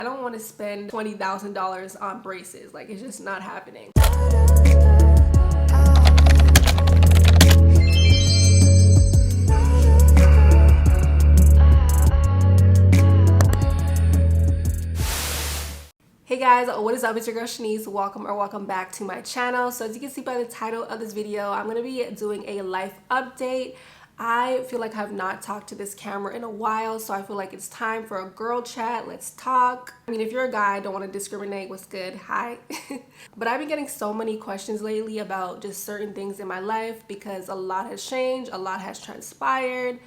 I don't want to spend $20,000 on braces. Like, it's just not happening. Hey guys, what is up? It's your girl Shanice. Welcome back to my channel. So as you can see by the title of this video, I'm going to be doing a life update. I feel like I have not talked to this camera in a while, so I feel like it's time for a girl chat. Let's talk. I mean, if you're a guy, I don't want to discriminate. What's good? Hi. But I've been getting so many questions lately about just certain things in my life because a lot has changed, a lot has transpired.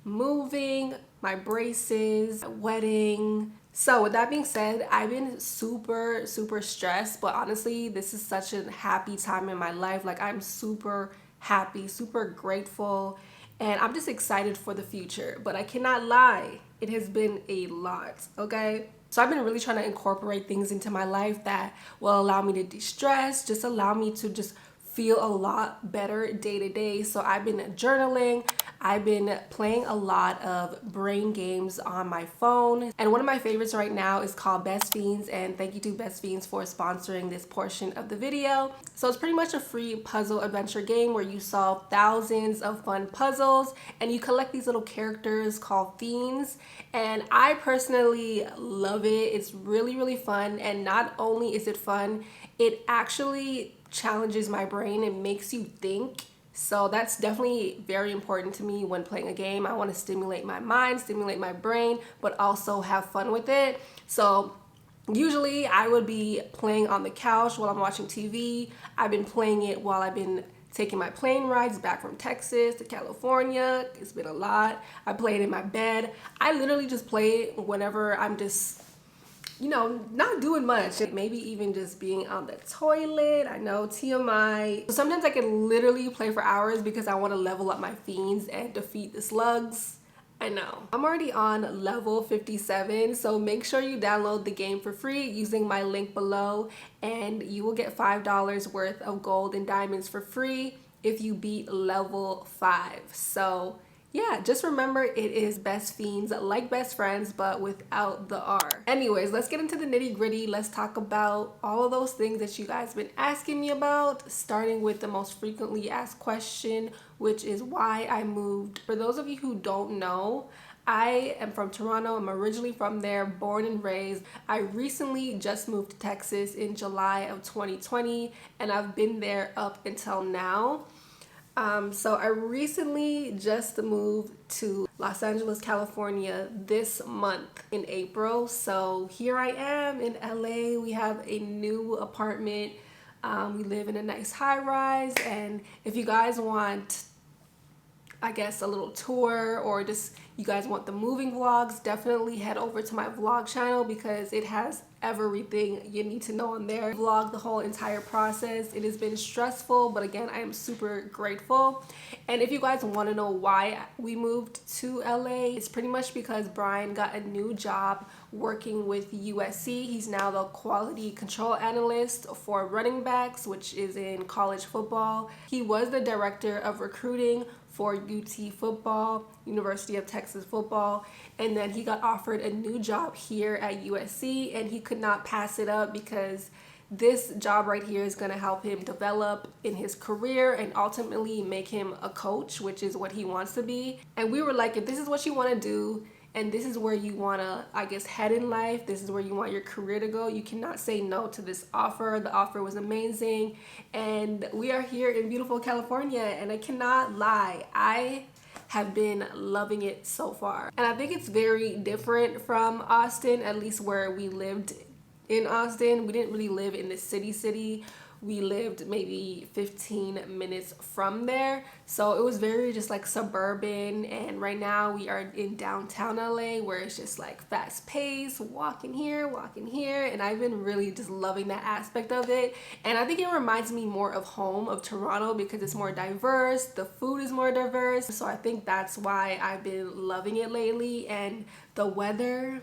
Moving, my braces, wedding. So with that being said, I've been super stressed, but honestly, this is such a happy time in my life. Like, I'm super happy, super grateful, and I'm just excited for the future. But I cannot lie, it has been a lot, okay? So I've been really trying to incorporate things into my life that will allow me to de-stress, just allow me to just feel a lot better day to day. So I've been journaling, I've been playing a lot of brain games on my phone, and one of my favorites right now is called Best Fiends, and thank you to Best Fiends for sponsoring this portion of the video. So it's pretty much a free puzzle adventure game where you solve thousands of fun puzzles and you collect these little characters called fiends, and I personally love it. It's really fun, and not only is it fun, it actually challenges my brain and makes you think. So that's definitely very important to me when playing a game. I want to stimulate my mind, stimulate my brain, but also have fun with it. So usually I would be playing on the couch while I'm watching TV. I've been playing it while I've been taking my plane rides back from Texas to California. It's been a lot. I play it in my bed. I literally just play it whenever I'm just, you know, not doing much, maybe even just being on the toilet. I know, TMI. Sometimes I can literally play for hours because I want to level up my fiends and defeat the slugs. I know. I'm already on level 57, so make sure you download the game for free using my link below, and you will get $5 worth of gold and diamonds for free if you beat level 5. So yeah, just remember it is Best Fiends, like best friends, but without the R. Anyways, let's get into the nitty gritty. Let's talk about all of those things that you guys been asking me about, starting with the most frequently asked question, which is why I moved. For those of you who don't know, I am from Toronto. I'm originally from there, born and raised. I recently just moved to Texas in July of 2020, and I've been there up until now. So I recently just moved to Los Angeles, California this month in April. So here I am in LA. We have a new apartment. We live in a nice high rise. And if you guys want, I guess, a little tour, or just you guys want the moving vlogs, definitely head over to my vlog channel because it has everything you need to know on there. Vlog the whole entire process. It has been stressful, but again, I am super grateful. And if you guys want to know why we moved to LA, it's pretty much because Brian got a new job working with USC. He's now the quality control analyst for running backs, which is in college football. He was the director of recruiting for UT football, University of Texas football, and then he got offered a new job here at USC, and he could not pass it up because this job right here is going to help him develop in his career and ultimately make him a coach, which is what he wants to be. And we were like, if this is what you want to do, and this is where you want to, I guess, head in life, this is where you want your career to go, you cannot say no to this offer. The offer was amazing, and we are here in beautiful California, and I cannot lie, I have been loving it so far. And I think it's very different from Austin, at least where we lived in Austin. We didn't really live in the city. We lived maybe 15 minutes from there, so it was very just like suburban. And right now we are in downtown LA, where it's just like fast paced, walking here, and I've been really just loving that aspect of it. And I think it reminds me more of home, of Toronto, because it's more diverse, the food is more diverse, so I think that's why I've been loving it lately. And the weather,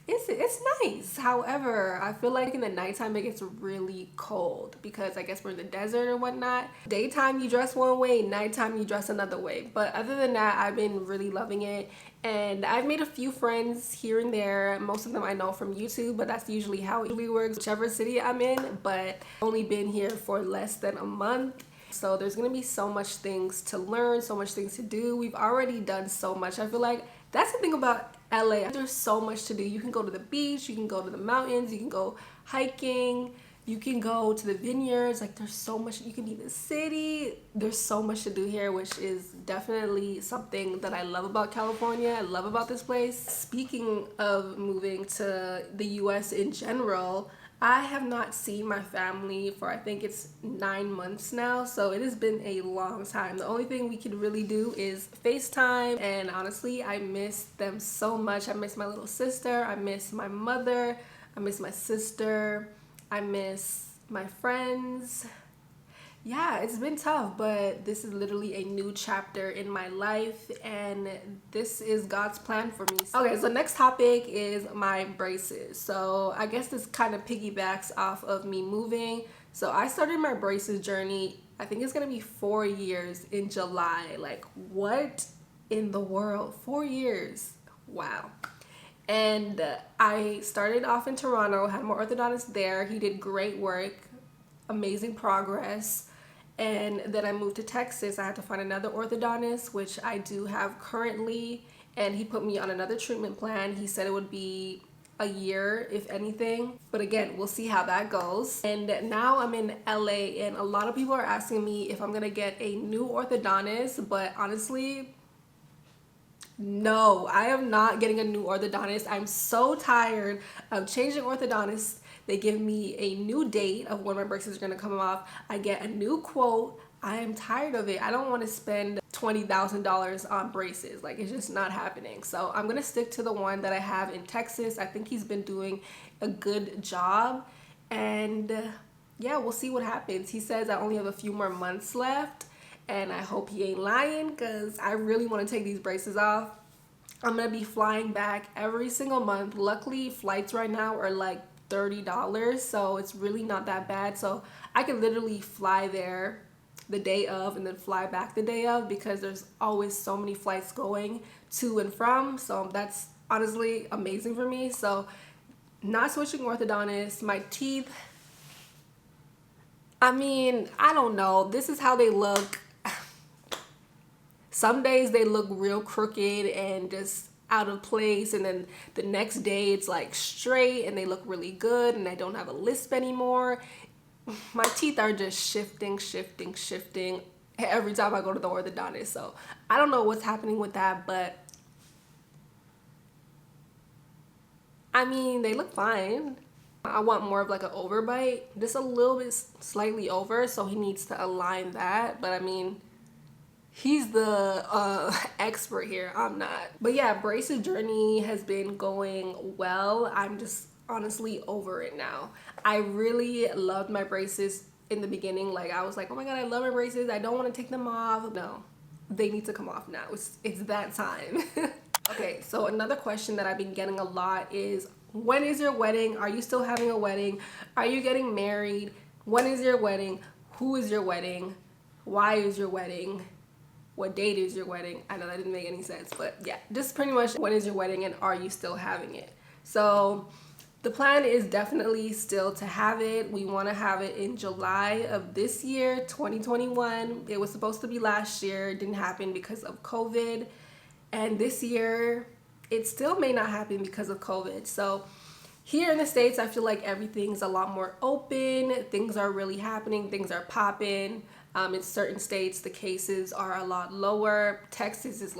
it's nice. However, I feel like in the nighttime it gets really cold because I guess we're in the desert or whatnot. Daytime you dress one way, nighttime you dress another way. But other than that, I've been really loving it. And I've made a few friends here and there. Most of them I know from YouTube, but that's usually how it usually works, whichever city I'm in. But I've only been here for less than a month. So there's gonna be so much things to learn, so much things to do. We've already done so much. I feel like that's the thing about LA. There's so much to do. You can go to the beach, you can go to the mountains, you can go hiking, you can go to the vineyards. Like there's so much. You can be in the city. There's so much to do here, which is definitely something that I love about California. I love about this place. Speaking of moving to the US in general, I have not seen my family for I think it's 9 months now, so it has been a long time. The only thing we could really do is FaceTime, and honestly I miss them so much. I miss my little sister, I miss my mother, I miss my sister, I miss my friends. Yeah, it's been tough, but this is literally a new chapter in my life, and this is God's plan for me. Okay, so next topic is my braces. So I guess this kind of piggybacks off of me moving. So I started my braces journey, I think it's gonna be 4 years in July. Like, what in the world? 4 years. Wow. And I started off in Toronto, had my orthodontist there. He did great work, amazing progress. And then I moved to Texas. I had to find another orthodontist, which I do have currently. And he put me on another treatment plan. He said it would be a year, if anything. But again, we'll see how that goes. And now I'm in LA, and a lot of people are asking me if I'm gonna get a new orthodontist. But honestly, no, I am not getting a new orthodontist. I'm so tired of changing orthodontists. They give me a new date of when my braces are gonna come off. I get a new quote. I am tired of it. I don't want to spend $20,000 on braces. Like, it's just not happening. So I'm gonna stick to the one that I have in Texas. I think he's been doing a good job, and yeah, we'll see what happens. He says I only have a few more months left, and I hope he ain't lying, because I really want to take these braces off. I'm gonna be flying back every single month. Luckily, flights right now are like $30, so it's really not that bad. So I could literally fly there the day of and then fly back the day of, because there's always so many flights going to and from. So that's honestly amazing for me. So not switching orthodontists. My teeth, I mean, I don't know. This is how they look. Some days they look real crooked and just out of place, and then the next day it's like straight and they look really good, and I don't have a lisp anymore. My teeth are just shifting every time I go to the orthodontist. So I don't know what's happening with that, but I mean, they look fine. I want more of like an overbite, just a little bit slightly over, so he needs to align that. But I mean, he's the expert here, I'm not. But yeah, braces journey has been going well. I'm just honestly over it now. I really loved my braces in the beginning. Like, I was like, oh my god, I love my braces, I don't want to take them off. No, they need to come off now. It's that time. Okay, so another question that I've been getting a lot is, when is your wedding? Are you still having a wedding? Are you getting married? When is your wedding? Who is your wedding? Why is your wedding? What date is your wedding? I know that didn't make any sense, but yeah, just pretty much, when is your wedding and are you still having it? So the plan is definitely still to have it. We want to have it in July of this year, 2021. It was supposed to be last year. It didn't happen because of COVID. And this year, it still may not happen because of COVID. So here in the States, I feel like everything's a lot more open. Things are really happening. Things are popping. In certain states, the cases are a lot lower. Texas is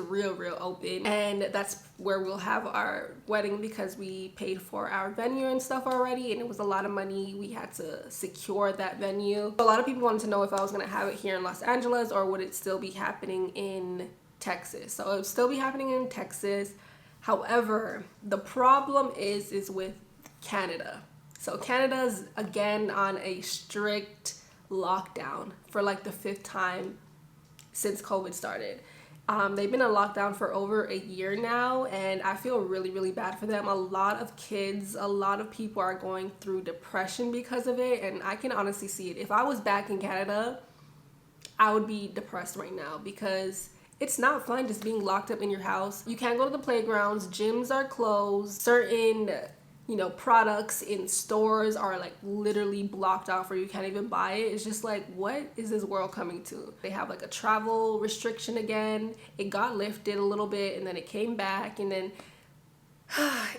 real open, and that's where we'll have our wedding, because we paid for our venue and stuff already, and it was a lot of money. We had to secure that venue. A lot of people wanted to know if I was gonna have it here in Los Angeles or would it still be happening in Texas. So it would still be happening in Texas. However, the problem is with Canada. So Canada's again on a strict lockdown for like the 5th time since COVID started. They've been in lockdown for over a year now, and I feel really bad for them. A lot of kids, a lot of people are going through depression because of it, and I can honestly see it. If I was back in Canada, I would be depressed right now, because it's not fun just being locked up in your house. You can't go to the playgrounds, gyms are closed, certain products in stores are like literally blocked off or you can't even buy it. It's just like, what is this world coming to? They have like a travel restriction again. It got lifted a little bit and then it came back, and then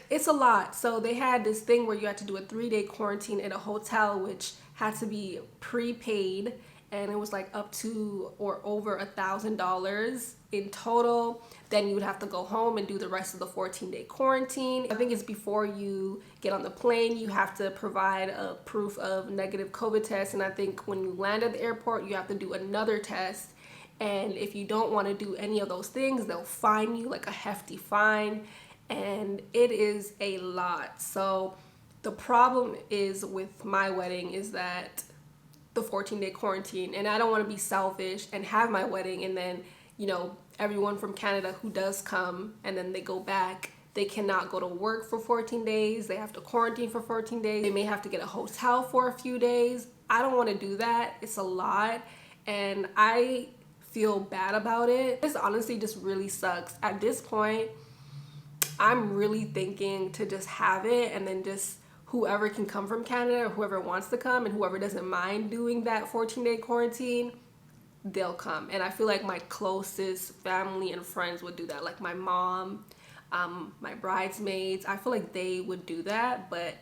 it's a lot. So they had this thing where you had to do a 3-day quarantine in a hotel, which had to be prepaid, and it was like up to or over $1,000 in total. Then you would have to go home and do the rest of the 14-day quarantine. I think it's before you get on the plane, you have to provide a proof of negative COVID test. And I think when you land at the airport, you have to do another test. And if you don't want to do any of those things, they'll fine you like a hefty fine. And it is a lot. So the problem is with my wedding is that the 14-day quarantine, and I don't want to be selfish and have my wedding and then everyone from Canada who does come and then they go back, they cannot go to work for 14 days. They have to quarantine for 14 days. They may have to get a hotel for a few days. I don't want to do that. It's a lot and I feel bad about it. This honestly just really sucks. At this point, I'm really thinking to just have it, and then just whoever can come from Canada or whoever wants to come and whoever doesn't mind doing that 14-day quarantine, they'll come. And I feel like my closest family and friends would do that. Like my mom, my bridesmaids, I feel like they would do that. But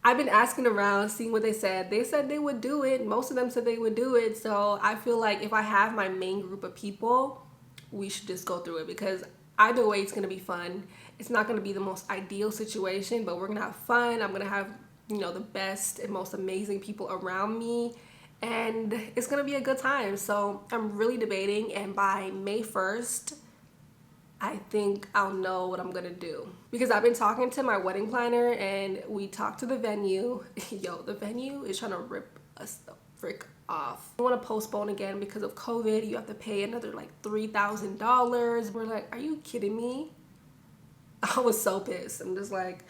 I've been asking around, seeing what they said. They said they would do it. Most of them said they would do it. So I feel like if I have my main group of people, we should just go through it, because either way, it's going to be fun. It's not going to be the most ideal situation, but we're going to have fun. I'm going to have, the best and most amazing people around me, and it's going to be a good time. So I'm really debating, and by May 1st, I think I'll know what I'm going to do, because I've been talking to my wedding planner and we talked to the venue. Yo, the venue is trying to rip us the frick off. I want to postpone again because of COVID. You have to pay another like $3,000. We're like, are you kidding me? I was so pissed. I'm just like,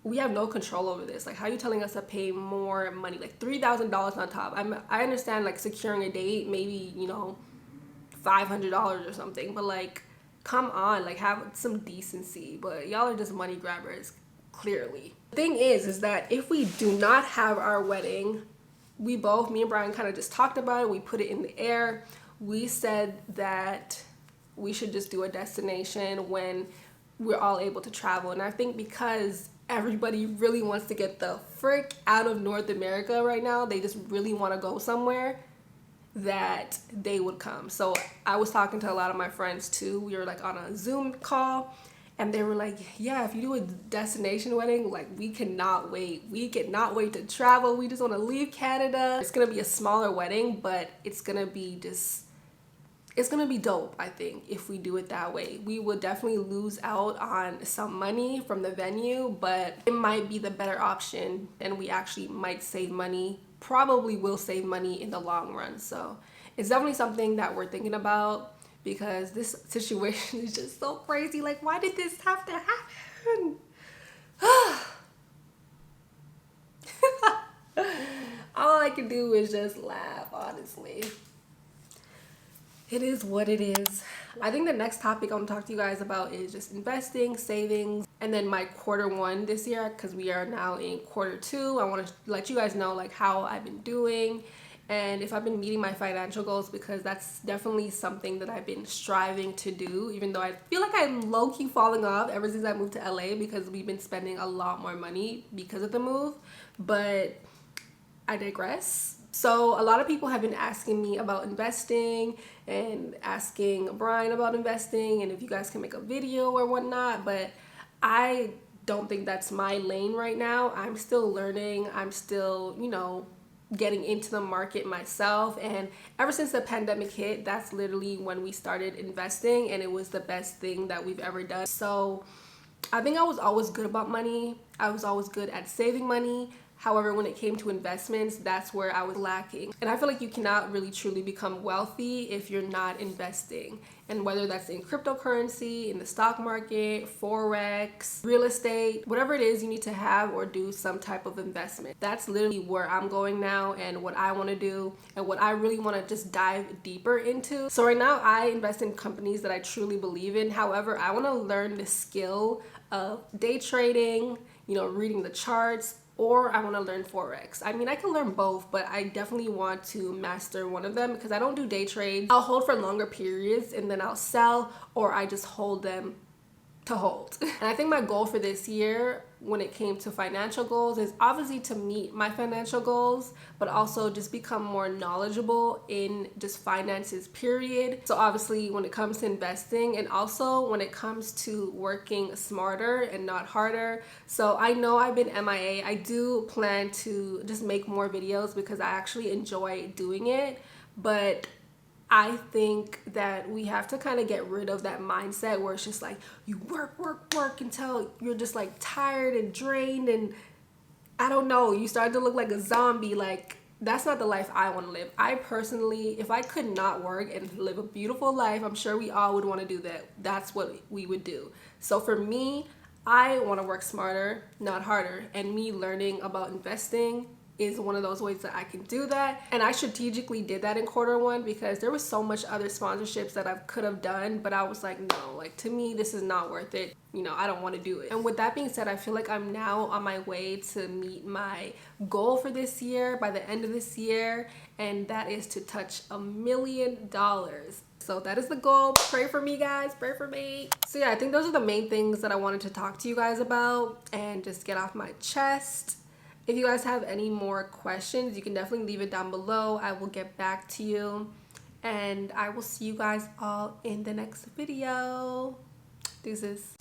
we have no control over this. Like, how are you telling us to pay more money, like $3,000 on top? I understand like securing a date, maybe $500 or something, but like, come on, like have some decency. But y'all are just money grabbers, clearly. The thing is that if we do not have our wedding, me and Brian kind of just talked about it. We put it in the air. We said that we should just do a destination when we're all able to travel. And I think because everybody really wants to get the frick out of North America right now, they just really want to go somewhere, that they would come. So I was talking to a lot of my friends too. We were like on a Zoom call, and they were like, yeah, if you do a destination wedding, like we cannot wait. We cannot wait to travel. We just want to leave Canada. It's going to be a smaller wedding, but it's going to be dope, I think, if we do it that way. We will definitely lose out on some money from the venue, but it might be the better option, and we actually might save money. Probably will save money in the long run. So it's definitely something that we're thinking about, because this situation is just so crazy. Like, why did this have to happen? All I can do is just laugh, honestly. It is what it is. I think the next topic I want to talk to you guys about is just investing, savings, and then my Q1 this year, because we are now in Q2. I want to let you guys know like how I've been doing and if I've been meeting my financial goals, because that's definitely something that I've been striving to do, even though I feel like I'm low-key falling off ever since I moved to LA, because we've been spending a lot more money because of the move. But I digress. So a lot of people have been asking me about investing and asking Brian about investing and if you guys can make a video or whatnot, but I don't think that's my lane right now. I'm still learning. I'm still, getting into the market myself. And ever since the pandemic hit, that's literally when we started investing, and it was the best thing that we've ever done. So I think I was always good about money. I was always good at saving money, However, when it came to investments, that's where I was lacking. And I feel like you cannot really truly become wealthy if you're not investing. And whether that's in cryptocurrency, in the stock market, Forex, real estate, whatever it is, you need to have or do some type of investment. That's literally where I'm going now and what I want to do and what I really want to just dive deeper into. So right now I invest in companies that I truly believe in. However, I want to learn the skill of day trading, reading the charts, or I want to learn Forex. I mean, I can learn both, but I definitely want to master one of them because I don't do day trades. I'll hold for longer periods and then I'll sell, or I just hold them to hold. And I think my goal for this year when it came to financial goals is obviously to meet my financial goals, but also just become more knowledgeable in just finances, period. So obviously when it comes to investing, and also when it comes to working smarter and not harder. So I know I've been MIA. I do plan to just make more videos because I actually enjoy doing it, but I think that we have to kind of get rid of that mindset where it's just like you work until you're just like tired and drained, and I don't know, you start to look like a zombie. Like, that's not the life I want to live. I personally, if I could not work and live a beautiful life, I'm sure we all would want to do that. That's what we would do. So for me, I want to work smarter, not harder, and me learning about investing is one of those ways that I can do that. And I strategically did that in Q1 because there was so much other sponsorships that I could have done, but I was like, no, like, to me this is not worth it. I don't want to do it. And with that being said, I feel like I'm now on my way to meet my goal for this year by the end of this year, and that is to touch $1 million. So that is the goal. Pray for me, guys. Pray for me. So yeah, I think those are the main things that I wanted to talk to you guys about and just get off my chest. If you guys have any more questions, you can definitely leave it down below. I will get back to you. And I will see you guys all in the next video. Deuces.